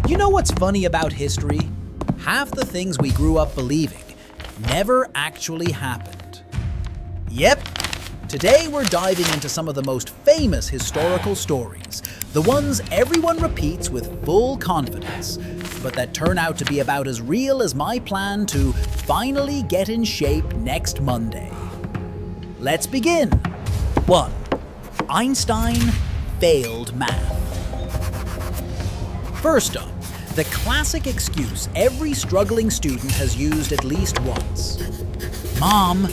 You know what's funny about history? Half the things we grew up believing never actually happened. Yep, today we're diving into some of the most famous historical stories, the ones everyone repeats with full confidence, but that turn out to be about as real as my plan to finally get in shape next Monday. Let's begin. 1. Einstein failed math. First up, the classic excuse every struggling student has used at least once. Mom,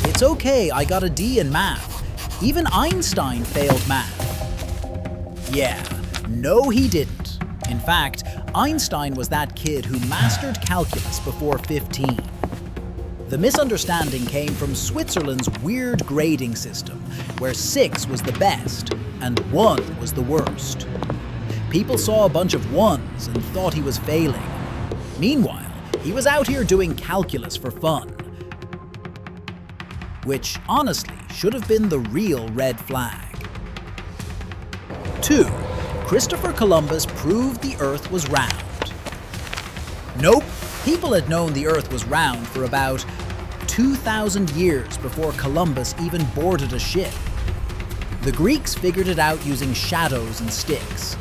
it's okay, I got a D in math. Even Einstein failed math. Yeah, no he didn't. In fact, Einstein was that kid who mastered calculus before 15. The misunderstanding came from Switzerland's weird grading system, where 6 was the best and 1 was the worst. People saw a bunch of 1s and thought he was failing. Meanwhile, he was out here doing calculus for fun. Which, honestly, should have been the real red flag. 2. Christopher Columbus proved the Earth was round. Nope, people had known the Earth was round for about 2,000 years before Columbus even boarded a ship. The Greeks figured it out using shadows and sticks.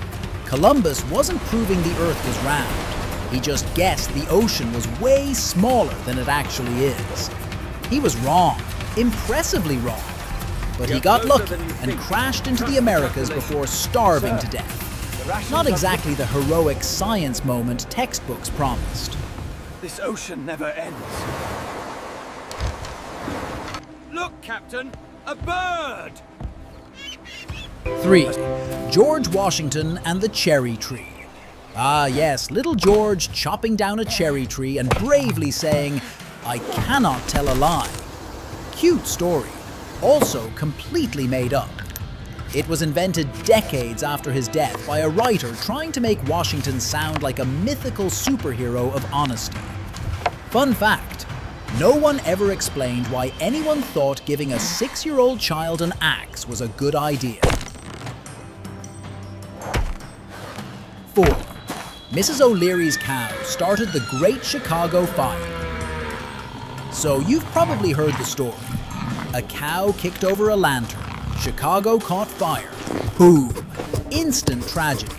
Columbus wasn't proving the Earth was round. He just guessed the ocean was way smaller than it actually is. He was wrong, impressively wrong. But he got lucky and crashed into the Americas before starving to death. Not exactly the heroic science moment textbooks promised. This ocean never ends. Look, Captain, a bird! 3. George Washington and the cherry tree. Ah yes, little George chopping down a cherry tree and bravely saying, "I cannot tell a lie." Cute story, also completely made up. It was invented decades after his death by a writer trying to make Washington sound like a mythical superhero of honesty. Fun fact, no one ever explained why anyone thought giving a 6-year-old child an axe was a good idea. 4. Mrs. O'Leary's cow started the Great Chicago Fire. So you've probably heard the story. A cow kicked over a lantern, Chicago caught fire, boom, instant tragedy.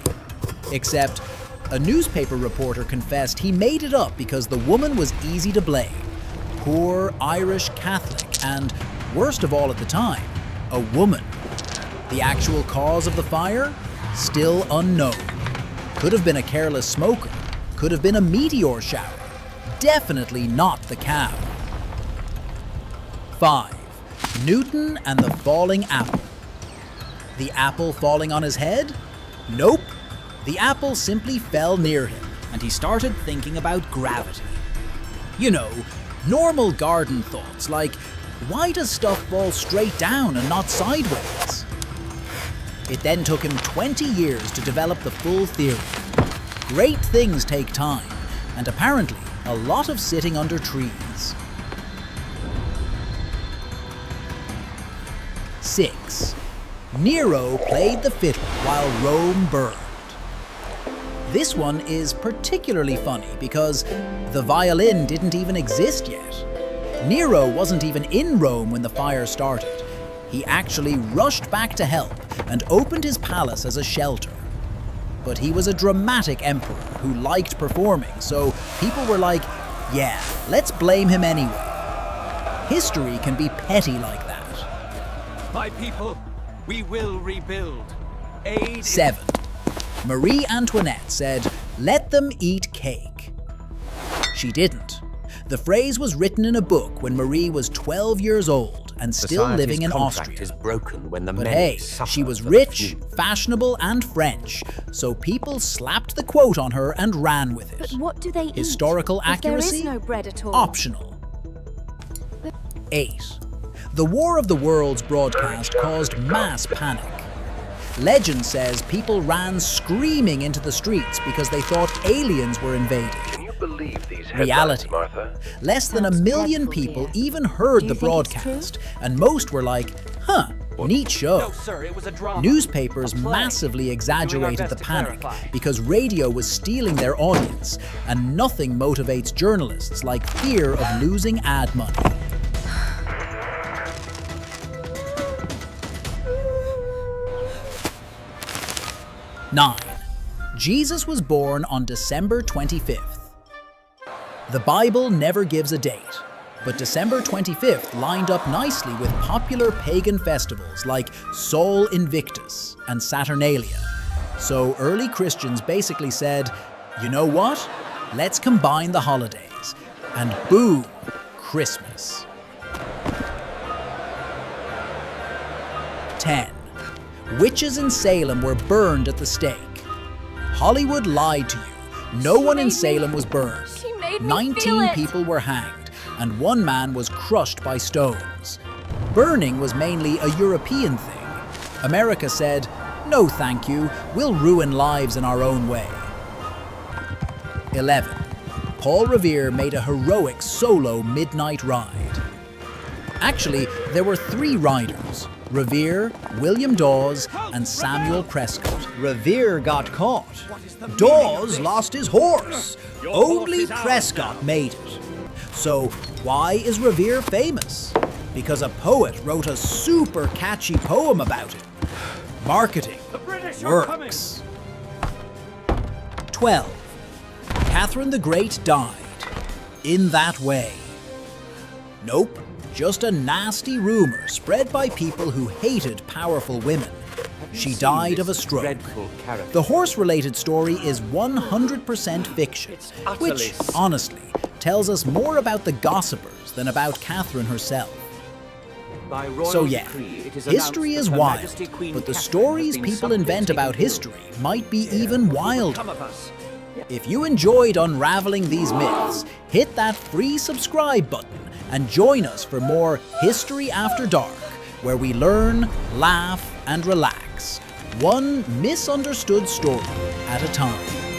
Except, a newspaper reporter confessed he made it up because the woman was easy to blame. Poor Irish Catholic and, worst of all at the time, a woman. The actual cause of the fire? Still unknown. Could have been a careless smoker, could have been a meteor shower. Definitely not the cow. 5. Newton and the falling apple. The apple falling on his head? Nope. The apple simply fell near him, and he started thinking about gravity. You know, normal garden thoughts like, why does stuff fall straight down and not sideways? It then took him 20 years to develop the full theory. Great things take time, and apparently a lot of sitting under trees. 6. Nero played the fiddle while Rome burned. This one is particularly funny because the violin didn't even exist yet. Nero wasn't even in Rome when the fire started. He actually rushed back to help and opened his palace as a shelter. But he was a dramatic emperor who liked performing, so people were like, yeah, let's blame him anyway. History can be petty like that. My people, we will rebuild. 7. Marie Antoinette said, "Let them eat cake." She didn't. The phrase was written in a book when Marie was 12 years old and still living in Austria. Is broken when the But many hey, suffer she was for the rich, few. fashionable, and French, so people slapped the quote on her and ran with it. But what do they Historical eat? If there accuracy? is no bread at all. Optional. 8. The War of the Worlds broadcast caused mass panic. Legend says people ran screaming into the streets because they thought aliens were invading. Can you believe these headlines, Reality. Martha? Less than a Sounds million dreadful, people dear. even heard Do the you think it's true? broadcast, and most were like, huh, Neat show. No, sir, it was a drama. Newspapers A play. massively exaggerated the best to panic clarify. because radio was stealing their audience, and nothing motivates journalists like fear of losing ad money. Nine. Jesus was born on December 25th. The Bible never gives a date, but December 25th lined up nicely with popular pagan festivals like Sol Invictus and Saturnalia. So early Christians basically said, you know what? Let's combine the holidays. And boom, Christmas. 10. Witches in Salem were burned at the stake. Hollywood lied to you. No one in Salem was burned. 19 people were hanged, and one man was crushed by stones. Burning was mainly a European thing. America said, no thank you, we'll ruin lives in our own way. 11. Paul Revere made a heroic solo midnight ride. Actually, there were 3 riders: Revere, William Dawes, and Samuel Prescott. Revere got caught. Dawes lost his horse. Only Prescott made it. So why is Revere famous? Because a poet wrote a super catchy poem about it. Marketing works. 12. Catherine the Great died. In that way. Nope, just a nasty rumor spread by people who hated powerful women. She died of a stroke. The horse-related story is 100% fiction, which, honestly, tells us more about the gossipers than about Catherine herself. So yeah, history is wild, but the stories people invent about history might be even wilder. If you enjoyed unraveling these myths, hit that free subscribe button and join us for more History After Dark, where we learn, laugh, and relax, one misunderstood story at a time.